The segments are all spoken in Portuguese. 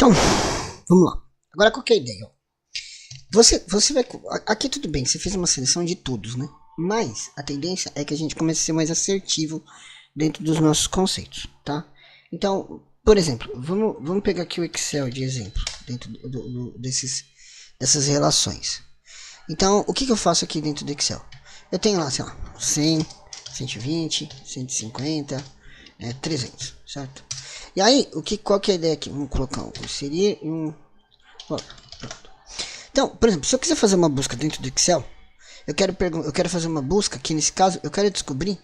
Então, vamos lá. Agora qual que é a ideia? Você vai... Aqui tudo bem, você fez uma seleção de todos, né? Mas a tendência é que a gente comece a ser mais assertivo dentro dos nossos conceitos, tá? Então, por exemplo, vamos pegar aqui o Excel de exemplo, dentro dessas relações. Então, o que eu faço aqui dentro do Excel? Eu tenho lá, sei lá, 100, 120, 150, 300, certo? E aí, qual que é a ideia aqui? Vamos colocar um inserir e um... Pronto. Então, por exemplo, se eu quiser fazer uma busca dentro do Excel, eu quero fazer uma busca, que nesse caso eu quero descobrir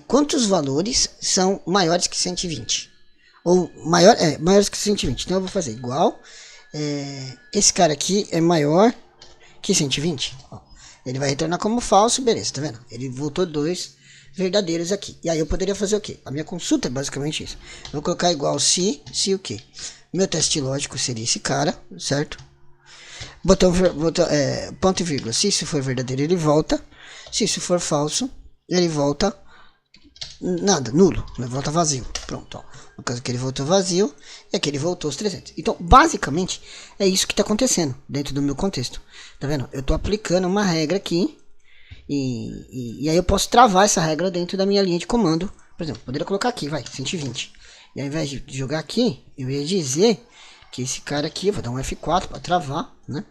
quantos valores são maiores que 120. Ou maiores que 120. Então eu vou fazer igual. Esse cara aqui é maior que 120. Ó, ele vai retornar como falso, beleza, tá vendo? Ele voltou 2 verdadeiros aqui. E aí eu poderia fazer o quê? A minha consulta é basicamente isso. Eu vou colocar igual se o quê? Meu teste lógico seria esse cara, certo? Ponto e vírgula. Se isso for verdadeiro, ele volta. Se isso for falso, ele volta nada, nulo, né? Volta vazio. Pronto, ó. No caso que ele voltou vazio, e aqui ele voltou os 300. Então, basicamente, é isso que está acontecendo dentro do meu contexto. Tá vendo? Eu estou aplicando uma regra aqui, e aí eu posso travar essa regra dentro da minha linha de comando. Por exemplo, poderia colocar aqui, vai, 120. E ao invés de jogar aqui, eu ia dizer que esse cara aqui, eu vou dar um F4 para travar, né?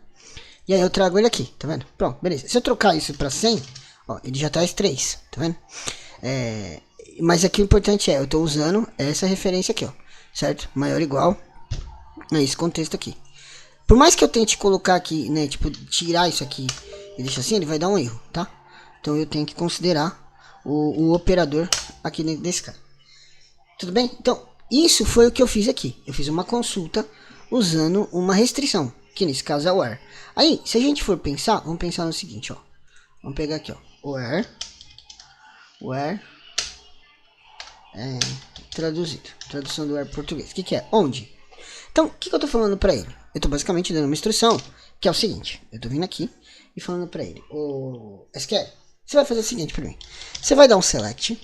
E aí eu trago ele aqui, tá vendo? Pronto, beleza. Se eu trocar isso para 100, ó, ele já traz 3, tá vendo? Mas aqui o importante eu estou usando essa referência aqui, ó, certo? Maior ou igual a esse contexto aqui. Por mais que eu tente colocar aqui, né, tipo, tirar isso aqui e deixar assim, ele vai dar um erro, tá? Então eu tenho que considerar o operador aqui desse cara. Tudo bem? Então, isso foi o que eu fiz aqui. Eu fiz uma consulta usando uma restrição, que nesse caso é o where. Aí, se a gente for pensar, vamos pensar no seguinte, ó. Vamos pegar aqui, ó, where traduzido, tradução do where português. O que é? Onde? Então, o que eu tô falando para ele? Eu tô basicamente dando uma instrução, que é o seguinte. Eu tô vindo aqui e falando para ele, o SQL, você vai fazer o seguinte para mim. Você vai dar um select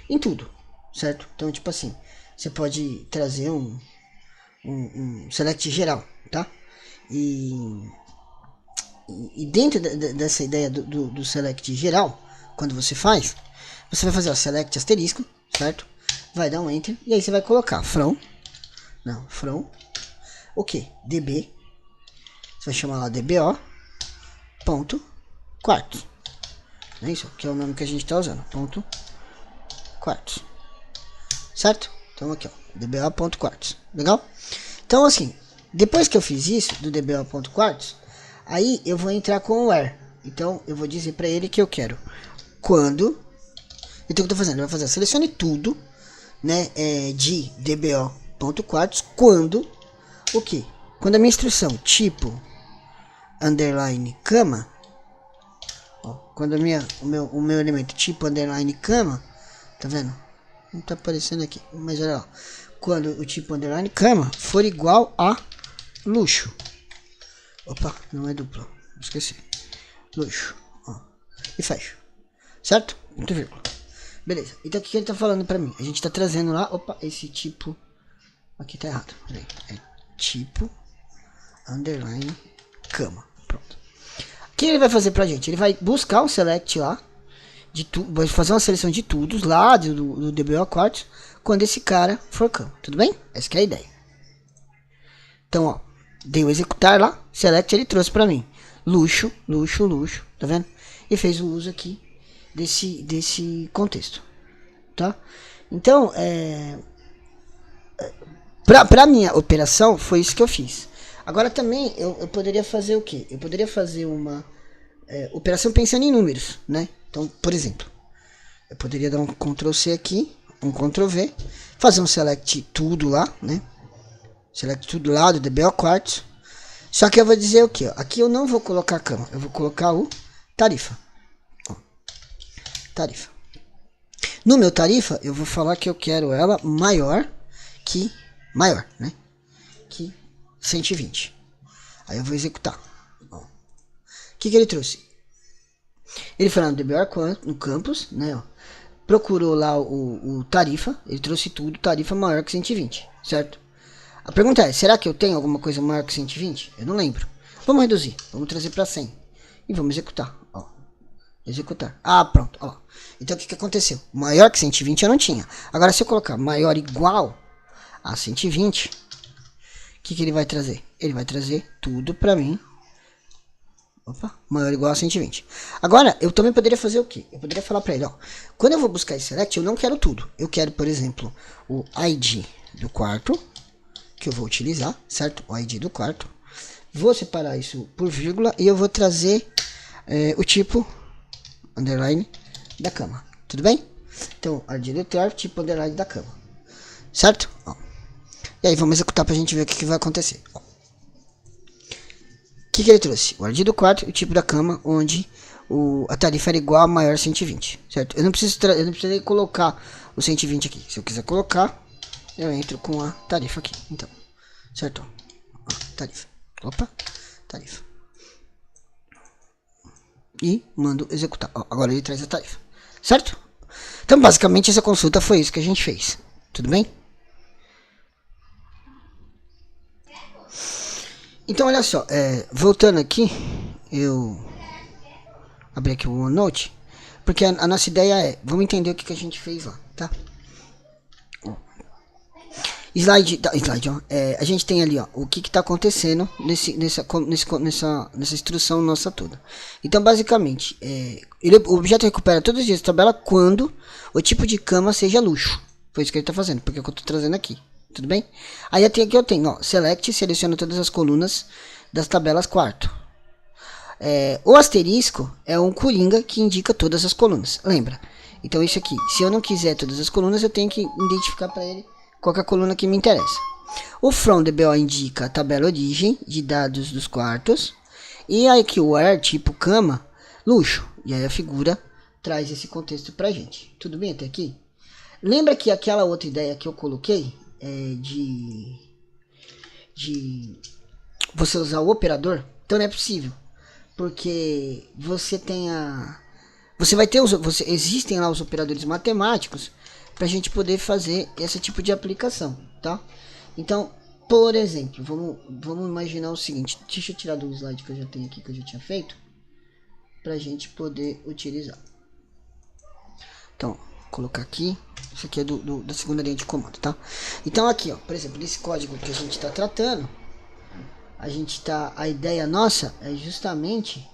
em tudo, certo? Então, tipo assim, você pode trazer um select geral, tá? E dentro dessa ideia do select geral, quando você faz, você vai fazer o select asterisco, certo? Vai dar um enter e aí você vai colocar from o que? db, você vai chamar lá dbo ponto quartos, é isso que é o nome que a gente está usando, ponto quartos, certo? Então aqui, ó, dbo.quartos, legal? Então assim, depois que eu fiz isso do dbo.quartos, aí eu vou entrar com o where. Então eu vou dizer para ele que eu quero quando. Então o que eu tô fazendo? Eu vou fazer, selecione tudo, né, de dbo.quartos quando o que? Quando a minha instrução tipo underline cama, ó, quando o meu elemento tipo underline cama, tá vendo? Não tá aparecendo aqui, mas olha lá. Quando o tipo underline cama for igual a luxo. Opa, não é duplo. Esqueci. Luxo. Ó, e fecho. Certo? Ponto e vírgula. Beleza. Então o que ele tá falando pra mim? A gente tá trazendo lá. Opa, esse tipo. Aqui tá errado. Peraí. É tipo underline cama. Pronto. O que ele vai fazer pra gente? Ele vai buscar um select lá. Vai fazer uma seleção de tudo lá do DBO quartos quando esse cara for cama. Tudo bem? Essa que é a ideia. Então, ó. Dei o executar lá. Select ele trouxe pra mim. Luxo, luxo, luxo. Tá vendo? E fez o uso aqui desse contexto. Tá? Então, pra minha operação, foi isso que eu fiz. Agora também, eu poderia fazer o quê? Eu poderia fazer uma operação pensando em números, né? Então, por exemplo, eu poderia dar um Ctrl C aqui, um Ctrl V, fazer um select tudo lá, né? Select tudo lá do DBO quartos. Só que eu vou dizer o que? Aqui eu não vou colocar cama, eu vou colocar o tarifa. Ó, tarifa. No meu tarifa, eu vou falar que eu quero ela maior, né? Que 120. Aí eu vou executar. Ó. O que ele trouxe? Ele foi lá no DBO no campus, né? Ó, procurou lá o tarifa, ele trouxe tudo, tarifa maior que 120, certo? A pergunta é, será que eu tenho alguma coisa maior que 120? Eu não lembro. Vamos reduzir, vamos trazer para 100. E vamos executar, ó. Executar. Ah, pronto, ó. Então o que aconteceu? Maior que 120 eu não tinha. Agora se eu colocar maior igual a 120, o que ele vai trazer? Ele vai trazer tudo para mim. Opa, maior ou igual a 120. Agora, eu também poderia fazer o quê? Eu poderia falar para ele, ó. Quando eu vou buscar esse select, eu não quero tudo. Eu quero, por exemplo, o ID do quarto, que eu vou utilizar, certo? O ID do quarto. Vou separar isso por vírgula e eu vou trazer o tipo underline da cama. Tudo bem? Então, ID do quarto, tipo underline da cama. Certo? Ó. E aí, vamos executar pra gente ver o que vai acontecer. Ó. O que ele trouxe? O ID do quarto e o tipo da cama, onde a tarifa era igual a maior 120, certo? Eu não preciso colocar o 120 aqui. Se eu quiser colocar, eu entro com a tarifa aqui. Então, certo? Ó, tarifa. Opa, tarifa. E mando executar. Ó, agora ele traz a tarifa, certo? Então, basicamente, essa consulta foi isso que a gente fez. Tudo bem? Então, olha só, voltando aqui, eu abri aqui o OneNote, porque a nossa ideia é, vamos entender o que a gente fez lá, tá? Slide, ó, a gente tem ali, ó, o que tá acontecendo nessa instrução nossa toda. Então, basicamente, o objeto recupera todos os dias da tabela quando o tipo de cama seja luxo. Foi isso que ele tá fazendo, porque é o que eu tô trazendo aqui. Tudo bem? Aí aqui eu tenho, ó, select, seleciona todas as colunas das tabelas quarto. O asterisco é um coringa que indica todas as colunas, lembra? Então isso aqui, se eu não quiser todas as colunas, eu tenho que identificar para ele qual é a coluna que me interessa. O from DBO indica a tabela origem de dados dos quartos. E aqui o where, tipo cama, luxo. E aí a figura traz esse contexto pra gente. Tudo bem até aqui? Lembra que aquela outra ideia que eu coloquei de você usar o operador? Então não é possível, porque você tem existem lá os operadores matemáticos para a gente poder fazer esse tipo de aplicação, tá? Então, por exemplo, vamos imaginar o seguinte. Deixa eu tirar do slide que eu já tenho aqui, que eu já tinha feito, para a gente poder utilizar. Então, colocar aqui. Isso aqui é da segunda linha de comando, tá? Então aqui, ó, por exemplo, nesse código que a gente está tratando, a ideia nossa é justamente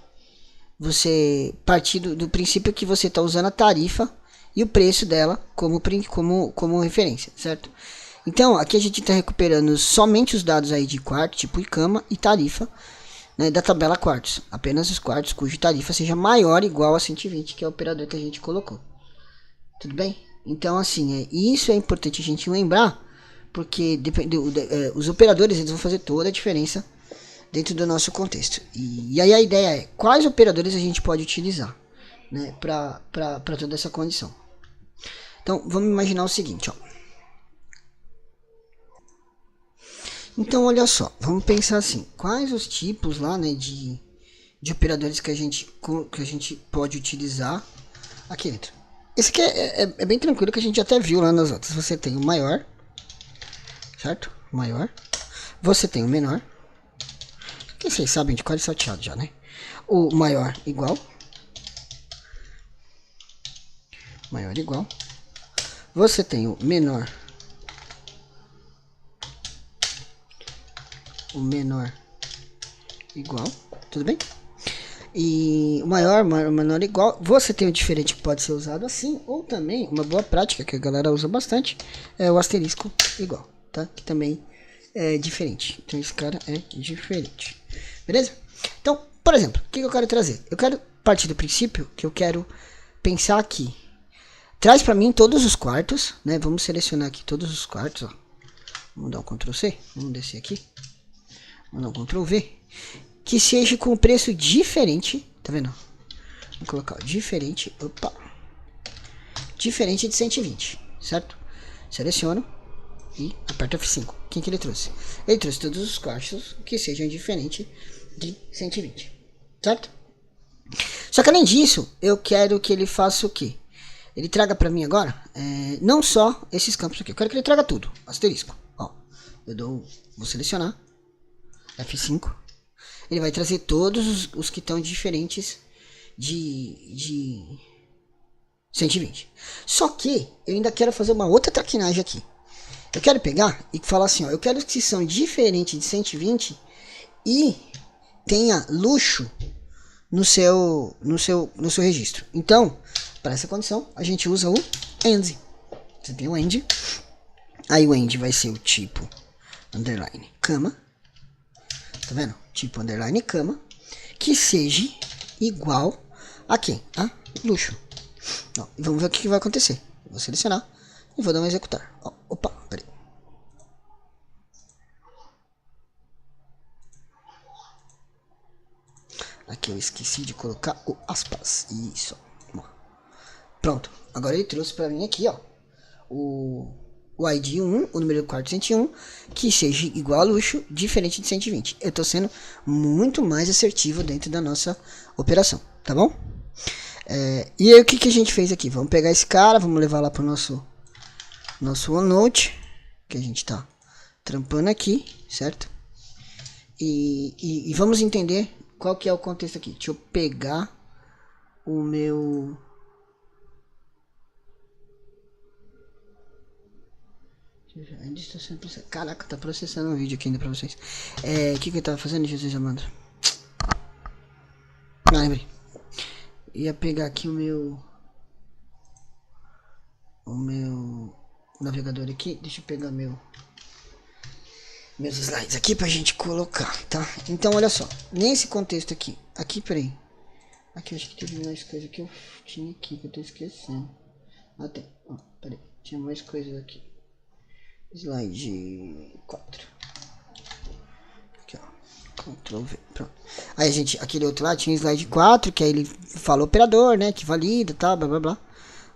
você partir do princípio que você está usando a tarifa e o preço dela como referência, certo? Então aqui a gente está recuperando somente os dados aí de quarto, tipo e cama e tarifa, né, da tabela quartos. Apenas os quartos cuja tarifa seja maior ou igual a 120, que é o operador que a gente colocou. Tudo bem? Então, assim, isso é importante a gente lembrar, porque os operadores eles vão fazer toda a diferença dentro do nosso contexto. E aí a ideia é, quais operadores a gente pode utilizar, né, para toda essa condição. Então, vamos imaginar o seguinte, ó. Então, olha só, vamos pensar assim, quais os tipos lá, né, de operadores que a gente pode utilizar aqui dentro. Esse aqui é bem tranquilo, que a gente até viu lá nas outras. Você tem o maior, certo? Maior. Você tem o menor. Que vocês sabem de qual é salteado já, né? O maior igual. Maior igual. Você tem o menor. O menor igual. Tudo bem? E o maior, menor igual. Você tem o diferente que pode ser usado assim, ou também uma boa prática que a galera usa bastante é o asterisco igual, tá? Que também é diferente. Então esse cara é diferente, beleza? Então, por exemplo, o que eu quero trazer? Eu quero partir do princípio que eu quero pensar aqui. Traz para mim todos os quartos, né? Vamos selecionar aqui todos os quartos, ó. Vamos dar um Ctrl C, vamos descer aqui. Vamos dar um Ctrl V. Que seja com preço diferente, tá vendo? Vou colocar diferente, opa, diferente de 120, certo? Seleciono e aperto F5. Quem que ele trouxe? Ele trouxe todos os quartos que sejam diferentes de 120, certo? Só que além disso, eu quero que ele faça o quê? Ele traga pra mim agora, não só esses campos aqui, eu quero que ele traga tudo, asterisco, ó. Vou selecionar F5. Ele vai trazer todos os que estão diferentes de 120. Só que eu ainda quero fazer uma outra traquinagem aqui. Eu quero pegar e falar assim, ó, eu quero que são diferentes de 120 e tenha luxo no seu registro. Então, para essa condição, a gente usa o end. Você tem o end. Aí o end vai ser o tipo underline cama. Tá vendo? Tipo underline cama. Que seja igual a quem? A luxo. Ó, e vamos ver o que vai acontecer. Vou selecionar e vou dar um executar. Ó, opa, peraí. Aqui eu esqueci de colocar o aspas. Isso. Ó. Pronto. Agora ele trouxe para mim aqui, ó, o ID 1, o número 401, que seja igual a luxo, diferente de 120. Eu estou sendo muito mais assertivo dentro da nossa operação, tá bom? E aí o que a gente fez aqui? Vamos pegar esse cara, vamos levar lá para o nosso OneNote, que a gente está trampando aqui, certo? E vamos entender qual que é o contexto aqui. Deixa eu pegar o meu... Caraca, tá processando um vídeo aqui ainda pra vocês. O que eu tava fazendo, Jesus amado? Ah, lembrei. Ia pegar aqui o meu navegador aqui. Deixa eu pegar meus slides aqui pra gente colocar, tá? Então, olha só. Nesse contexto aqui. Peraí. Aqui eu acho que teve mais coisa que eu tinha aqui que eu tô esquecendo. Até. Ó, peraí. Tinha mais coisas aqui. Slide 4. Aqui, ó. Ctrl V. Pronto. Aí, gente, aquele outro lá tinha slide 4, que aí ele fala operador, né? Que valida, tá, blá blá blá.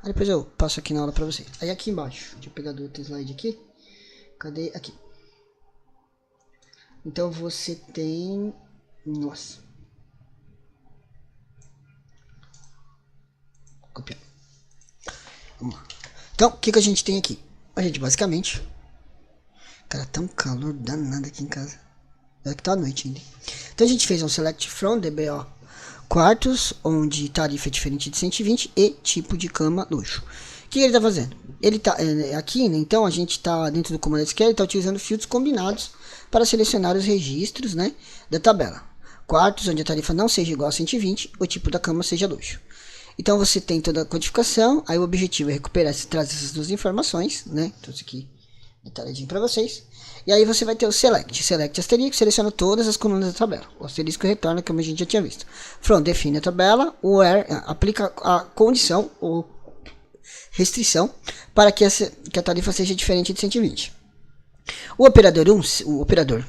Aí depois eu passo aqui na aula pra vocês. Aí aqui embaixo, deixa eu pegar do outro slide aqui. Cadê? Aqui. Então você tem... Nossa. Copiar. Vamos lá. Então, o que a gente tem aqui? A gente basicamente... Cara, tá um calor danado aqui em casa. É que tá à noite ainda. Então a gente fez um select from DBO quartos, onde tarifa é diferente de 120 e tipo de cama luxo. O que ele tá fazendo? Ele tá aqui, né? Então a gente tá dentro do comando SQL, tá utilizando filtros combinados para selecionar os registros, né, da tabela. Quartos, onde a tarifa não seja igual a 120, o tipo da cama seja luxo. Então você tem toda a codificação, aí o objetivo é recuperar, trazer essas duas informações, né? Então isso aqui detalhadinho para vocês. E aí você vai ter o select asterisco, seleciona todas as colunas da tabela. O asterisco retorna, como a gente já tinha visto. From define a tabela, o where aplica a condição ou restrição para que a tarifa seja diferente de 120. O operador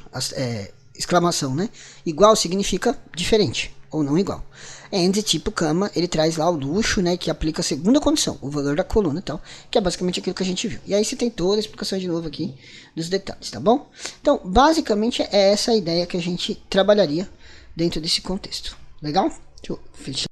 exclamação, né? Igual significa diferente ou não igual. And tipo cama, ele traz lá o luxo, né, que aplica a segunda condição, o valor da coluna e tal, que é basicamente aquilo que a gente viu. E aí você tem toda a explicação de novo aqui dos detalhes, tá bom? Então, basicamente é essa a ideia que a gente trabalharia dentro desse contexto. Legal? Deixa eu fechar.